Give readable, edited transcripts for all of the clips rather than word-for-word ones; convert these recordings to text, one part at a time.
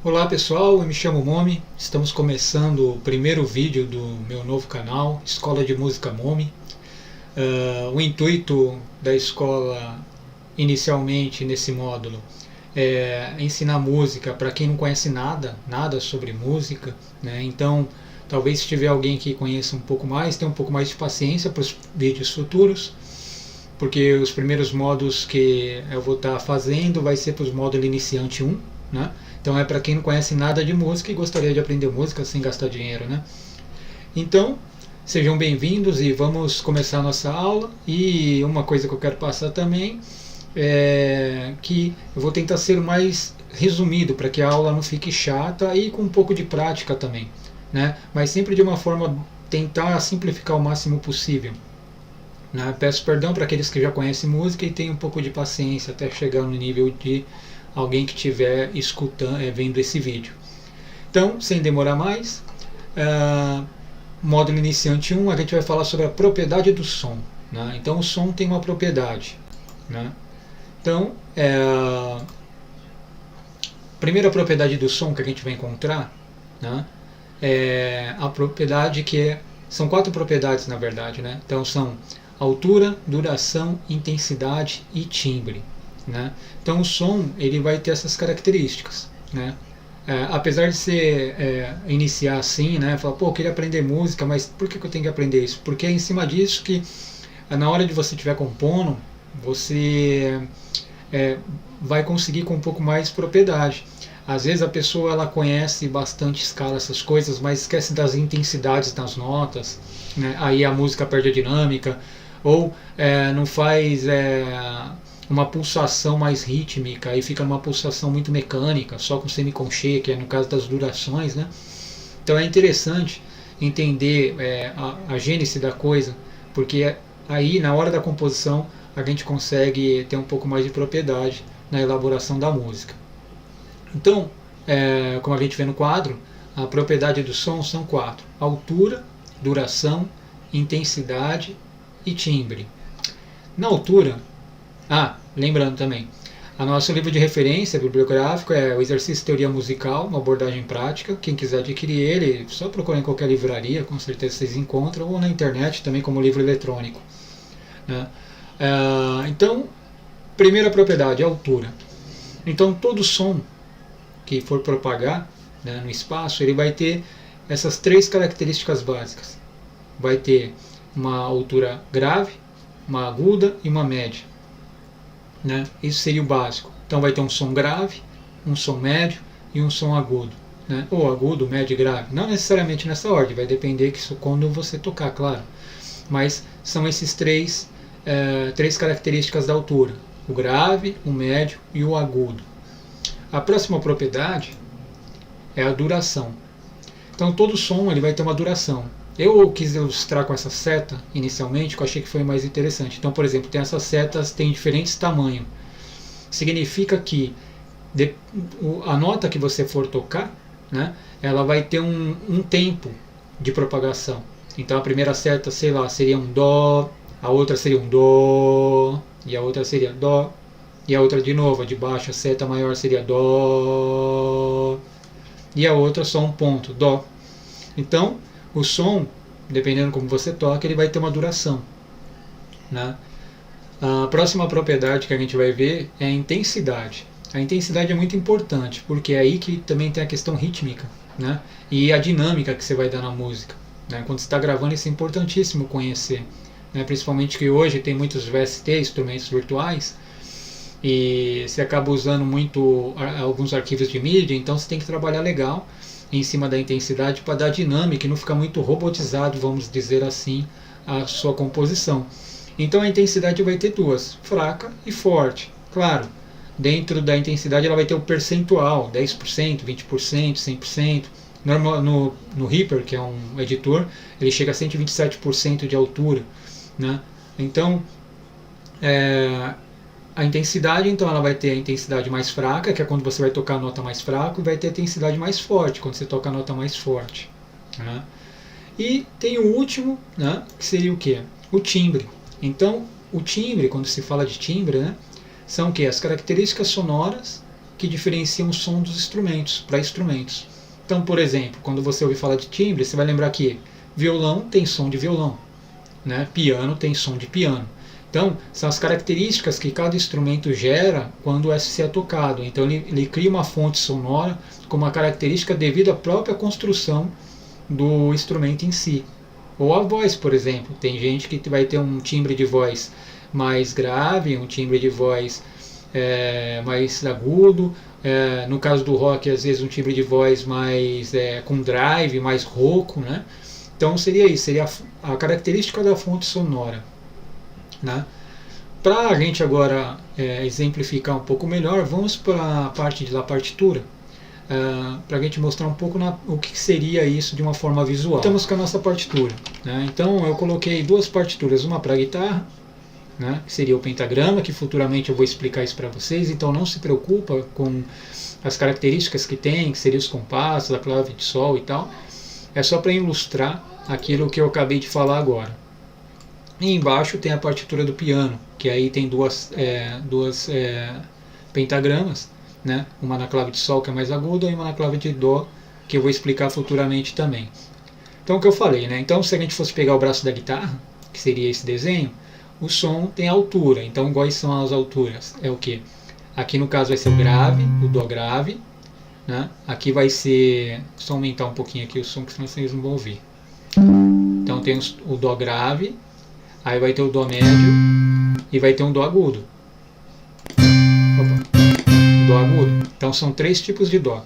Olá pessoal, eu me chamo Momi, estamos começando o primeiro vídeo do meu novo canal, Escola de Música Momi. O intuito da escola, inicialmente nesse módulo, é ensinar música para quem não conhece nada sobre música, né? Então, talvez se tiver alguém que conheça um pouco mais, tenha um pouco mais de paciência para os vídeos futuros, porque os primeiros modos que eu vou estar fazendo vai ser para os módulos iniciante 1, né? Então é para quem não conhece nada de música e gostaria de aprender música sem gastar dinheiro, né? Então, sejam bem-vindos e vamos começar a nossa aula. E uma coisa que eu quero passar também é que eu vou tentar ser o mais resumido para que a aula não fique chata e com um pouco de prática também, né? Mas sempre de uma forma tentar simplificar o máximo possível. Peço perdão para aqueles que já conhecem música e tenham um pouco de paciência até chegar no nível de alguém que estiver escutando, vendo esse vídeo. Então, sem demorar mais, módulo iniciante 1, a gente vai falar sobre a propriedade do som, né? Então, o som tem uma propriedade, né? Então, a primeira propriedade do som que a gente vai encontrar, né, é a propriedade são 4 propriedades, na verdade, né? Então, são altura, duração, intensidade e timbre, né? Então o som ele vai ter essas características, né? Apesar de iniciar assim, né? Falar, pô, eu queria aprender música, mas por que eu tenho que aprender isso? Porque é em cima disso que na hora de você estiver compondo, você vai conseguir com um pouco mais propriedade. Às vezes a pessoa ela conhece bastante escala, essas coisas, mas esquece das intensidades das notas, né? Aí a música perde a dinâmica, ou não faz uma pulsação mais rítmica, aí fica numa pulsação muito mecânica, só com semiconcheia, que é no caso das durações, né? Então é interessante entender a gênese da coisa, porque aí na hora da composição a gente consegue ter um pouco mais de propriedade na elaboração da música. Então, como a gente vê no quadro, a propriedade do som são 4: altura, duração, intensidade e timbre. Na altura, lembrando também, o nosso livro de referência bibliográfico é o Exercício de Teoria Musical, uma abordagem prática. Quem quiser adquirir ele, só procura em qualquer livraria, com certeza vocês encontram, ou na internet também como livro eletrônico, né? Então, primeira propriedade, altura. Então, todo som que for propagar, né, no espaço, ele vai ter essas 3 características básicas. Vai ter uma altura grave, uma aguda e uma média, né? Isso seria o básico. Então vai ter um som grave, um som médio e um som agudo, né? Ou agudo, médio e grave. Não necessariamente nessa ordem, vai depender que quando você tocar, claro. Mas são esses três características da altura: o grave, o médio e o agudo. A próxima propriedade é a duração. Então todo som ele vai ter uma duração. Eu quis ilustrar com essa seta inicialmente, que eu achei que foi mais interessante. Então, por exemplo, tem essas setas, tem diferentes tamanhos. Significa que a nota que você for tocar, né, ela vai ter um tempo de propagação. Então a primeira seta, sei lá, seria um dó, a outra seria um dó, e a outra seria dó, e a outra de novo, a de baixo, a seta maior seria dó, e a outra só um ponto, dó. Então, o som, dependendo como você toca, ele vai ter uma duração, né? A próxima propriedade que a gente vai ver é a intensidade. A intensidade é muito importante, porque é aí que também tem a questão rítmica, né? E a dinâmica que você vai dar na música, né? Quando você está gravando, isso é importantíssimo conhecer, né? Principalmente que hoje tem muitos VST, instrumentos virtuais, e você acaba usando muito alguns arquivos de mídia, então você tem que trabalhar legal em cima da intensidade para dar dinâmica e não ficar muito robotizado, vamos dizer assim, a sua composição. Então a intensidade vai ter 2, fraca e forte. Claro, dentro da intensidade ela vai ter o percentual, 10%, 20%, 100%. No Reaper, que é um editor, ele chega a 127% de altura, né? Então, a intensidade, então, ela vai ter a intensidade mais fraca, que é quando você vai tocar a nota mais fraca, e vai ter a intensidade mais forte, quando você toca a nota mais forte, né? E tem o último, né, que seria o quê? O timbre. Então, o timbre, quando se fala de timbre, né, são o quê? As características sonoras que diferenciam o som dos instrumentos para instrumentos. Então, por exemplo, quando você ouvir falar de timbre, você vai lembrar que violão tem som de violão, né? Piano tem som de piano. Então, são as características que cada instrumento gera quando é tocado. Então, ele cria uma fonte sonora com uma característica devido à própria construção do instrumento em si. Ou a voz, por exemplo. Tem gente que vai ter um timbre de voz mais grave, um timbre de voz mais agudo. No caso do rock, às vezes um timbre de voz mais com drive, mais rouco, né? Então seria isso, seria a característica da fonte sonora, né? Para a gente agora exemplificar um pouco melhor, vamos para a parte da partitura, para a gente mostrar um pouco o que seria isso de uma forma visual. Estamos com a nossa partitura, né? Então eu coloquei duas partituras, uma para guitarra, né, que seria o pentagrama, que futuramente eu vou explicar isso para vocês, então não se preocupa com as características que tem, que seriam os compassos, a clave de sol e tal. É só para ilustrar aquilo que eu acabei de falar agora. E embaixo tem a partitura do piano, que aí tem duas pentagramas, né? Uma na clave de sol, que é mais aguda, e uma na clave de dó, que eu vou explicar futuramente também. Então o que eu falei, né? Então se a gente fosse pegar o braço da guitarra, que seria esse desenho, o som tem altura. Então quais são as alturas? É o que? Aqui no caso vai ser o grave, o dó grave, né? Aqui vai ser, só aumentar um pouquinho aqui o som, que senão vocês não vão ouvir. Então tem o dó grave, aí vai ter o dó médio e vai ter um dó agudo. Opa. Dó agudo. Então são 3 tipos de dó,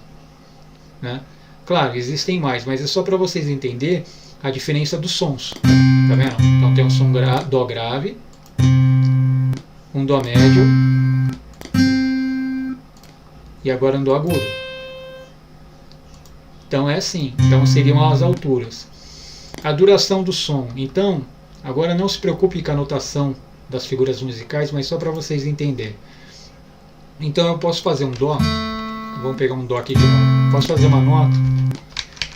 né? Claro, existem mais, mas é só para vocês entenderem a diferença dos sons. Tá vendo? Então tem um som dó grave, um dó médio e agora um dó agudo. Então é assim. Então seriam as alturas. A duração do som. Então, agora não se preocupe com a notação das figuras musicais, mas só para vocês entenderem. Então eu posso fazer um dó. Vamos pegar um dó aqui de novo. Posso fazer uma nota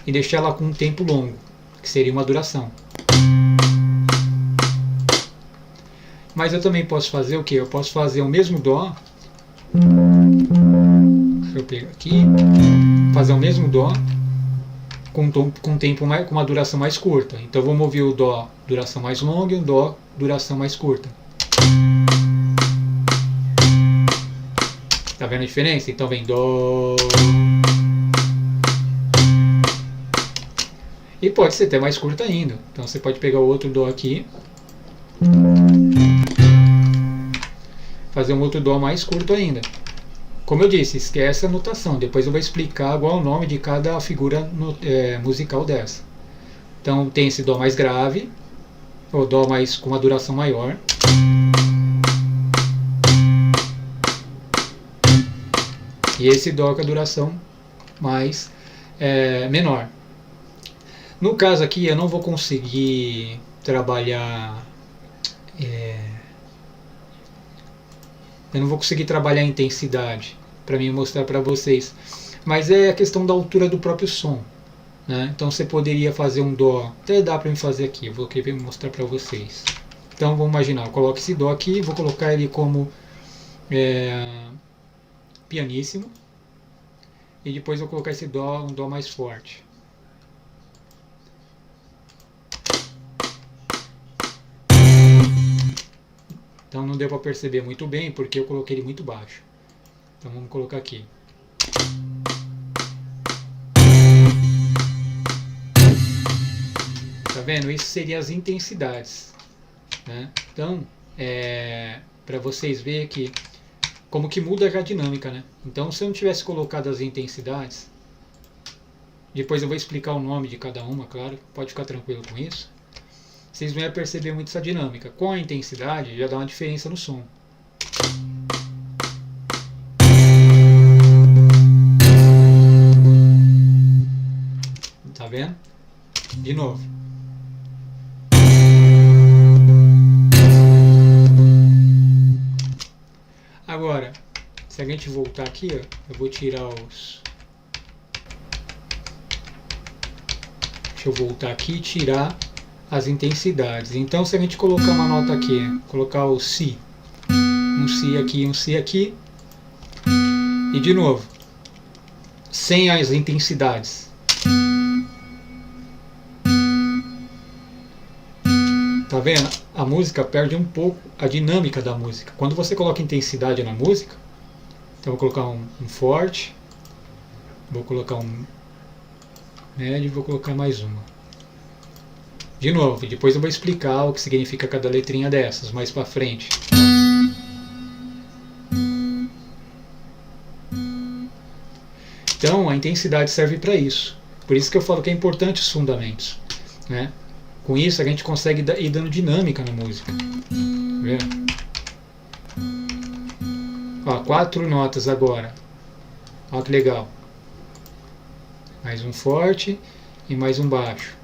e deixar ela com um tempo longo, que seria uma duração. Mas eu também posso fazer o que? Eu posso fazer o mesmo dó. Eu pego aqui, fazer o mesmo dó com uma duração mais curta. Então eu vou mover o dó duração mais longa e o dó duração mais curta. Tá vendo a diferença? Então vem dó. E pode ser até mais curta ainda. Então você pode pegar o outro dó aqui, fazer um outro dó mais curto ainda. Como eu disse, esquece a notação. Depois eu vou explicar qual é o nome de cada figura musical dessa. Então tem esse dó mais grave, ou dó mais com uma duração maior. E esse dó com a duração mais menor. No caso aqui eu não vou conseguir trabalhar a intensidade para mim mostrar para vocês, mas é a questão da altura do próprio som, né? Então você poderia fazer um dó, até dá para mim fazer aqui, eu vou querer mostrar para vocês. Então vamos imaginar, eu coloco esse dó aqui, vou colocar ele como pianíssimo, e depois eu vou colocar esse dó, um dó mais forte. Então não deu para perceber muito bem porque eu coloquei ele muito baixo. Então vamos colocar aqui. Tá vendo? Isso seria as intensidades, né? Então, para vocês verem que como que muda a dinâmica, né? Então se eu não tivesse colocado as intensidades, depois eu vou explicar o nome de cada uma, claro, pode ficar tranquilo com isso. Vocês não iam perceber muito essa dinâmica. Com a intensidade já dá uma diferença no som. Tá vendo? De novo. Agora, se a gente voltar aqui, ó, eu vou tirar os... Deixa eu voltar aqui e tirar as intensidades. Então se a gente colocar uma nota aqui, colocar o Si, um Si aqui, E de novo, sem as intensidades. Tá vendo? A música perde um pouco a dinâmica da música. Quando você coloca intensidade na música, então vou colocar um forte, vou colocar um médio e vou colocar mais uma. De novo, depois eu vou explicar o que significa cada letrinha dessas, mais pra frente. Então a intensidade serve para isso. Por isso que eu falo que é importante os fundamentos, né? Com isso a gente consegue ir dando dinâmica na música. Vê? Ó, 4 notas agora. Ó que legal. Mais um forte e mais um baixo.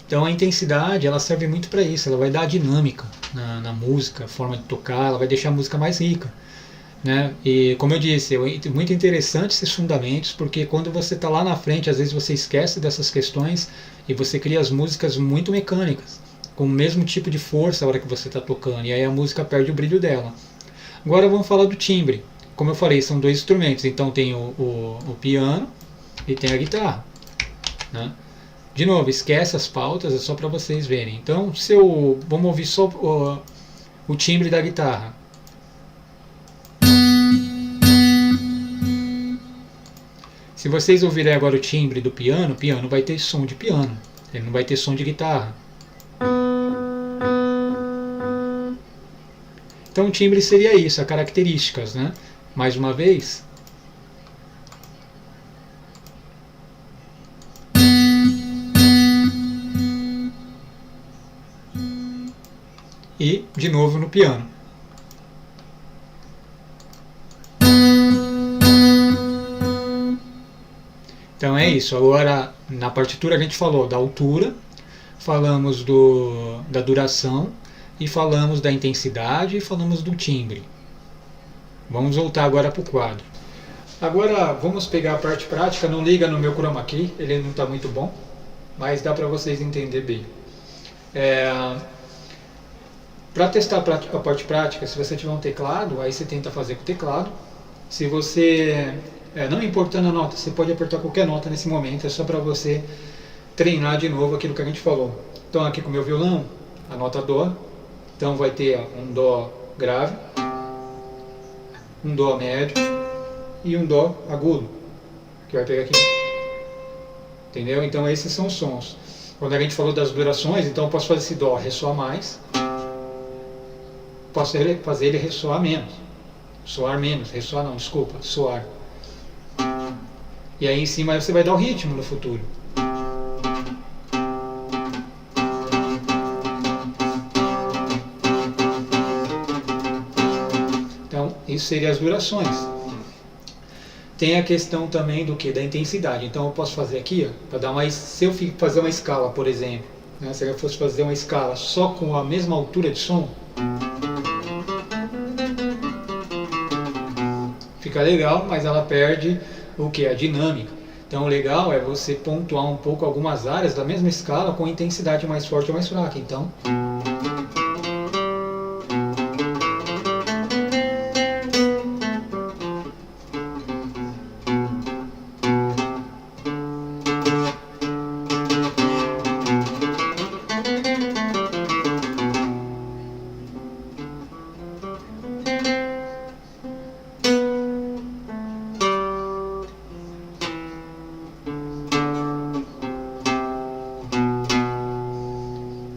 Então a intensidade ela serve muito para isso, ela vai dar dinâmica na música, a forma de tocar, ela vai deixar a música mais rica, né? E como eu disse, é muito interessante esses fundamentos, porque quando você está lá na frente, às vezes você esquece dessas questões e você cria as músicas muito mecânicas, com o mesmo tipo de força a hora que você está tocando, e aí a música perde o brilho dela. Agora vamos falar do timbre. Como eu falei, são 2 instrumentos, então tem o piano e tem a guitarra, né? De novo, esquece as pautas, é só para vocês verem. Então, vamos ouvir só o timbre da guitarra. Se vocês ouvirem agora o timbre do piano, o piano vai ter som de piano, ele não vai ter som de guitarra. Então, o timbre seria isso, as características, né? Mais uma vez. E, de novo, no piano. Então é isso. Agora, na partitura a gente falou da altura, falamos da duração, e falamos da intensidade, e falamos do timbre. Vamos voltar agora para o quadro. Agora, vamos pegar a parte prática. Não liga no meu chroma key, ele não está muito bom, mas dá para vocês entenderem bem. Para testar a parte prática, se você tiver um teclado, aí você tenta fazer com o teclado. Se você, não importando a nota, você pode apertar qualquer nota nesse momento, é só para você treinar de novo aquilo que a gente falou. Então aqui com o meu violão, a nota Dó, então vai ter um Dó grave, um Dó médio e um Dó agudo, que vai pegar aqui. Entendeu? Então esses são os sons. Quando a gente falou das durações, então eu posso fazer esse Dó ressoar mais, posso fazer ele ressoar menos, soar menos, ressoar não, desculpa, soar. E aí em cima você vai dar o ritmo no futuro. Então isso seria as durações. Tem a questão também do que? Da intensidade. Então eu posso fazer aqui, para dar mais, se eu fazer uma escala, por exemplo, né, se eu fosse fazer uma escala só com a mesma altura de som, fica legal, mas ela perde o que? A dinâmica. Então o legal é você pontuar um pouco algumas áreas da mesma escala com intensidade mais forte ou mais fraca. Então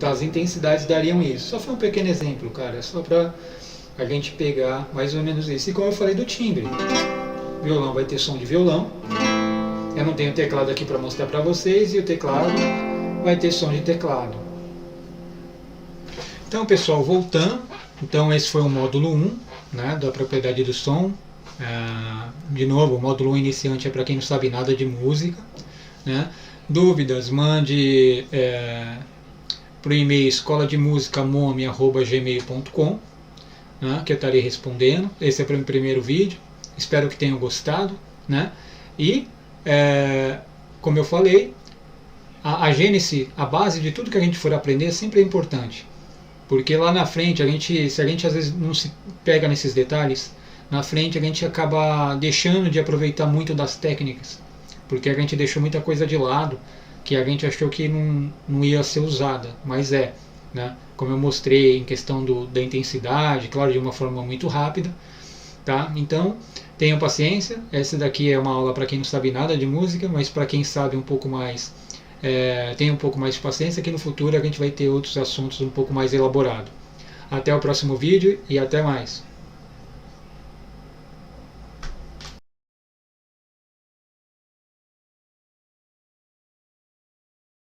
as intensidades dariam isso. Só foi um pequeno exemplo, cara, só para a gente pegar mais ou menos isso. E como eu falei do timbre, o violão vai ter som de violão. Eu não tenho teclado aqui para mostrar para vocês, e o teclado vai ter som de teclado. Então, pessoal, voltando. Então esse foi o módulo 1, né, da propriedade do som. De novo, o módulo 1 iniciante é para quem não sabe nada de música, né? Dúvidas, mande para o e-mail escolademusicamomi@gmail.com, né, que eu estarei respondendo. Esse é para o primeiro vídeo, espero que tenham gostado, né? E como eu falei, a gênese, a base de tudo que a gente for aprender sempre é importante. Porque lá na frente, se a gente às vezes não se pega nesses detalhes, na frente a gente acaba deixando de aproveitar muito das técnicas. Porque a gente deixou muita coisa de lado que a gente achou que não ia ser usada, mas é. Né? Como eu mostrei em questão da intensidade, claro, de uma forma muito rápida. Tá? Então, tenham paciência. Essa daqui é uma aula para quem não sabe nada de música, mas para quem sabe um pouco mais, tenha um pouco mais de paciência, que no futuro a gente vai ter outros assuntos um pouco mais elaborados. Até o próximo vídeo e até mais.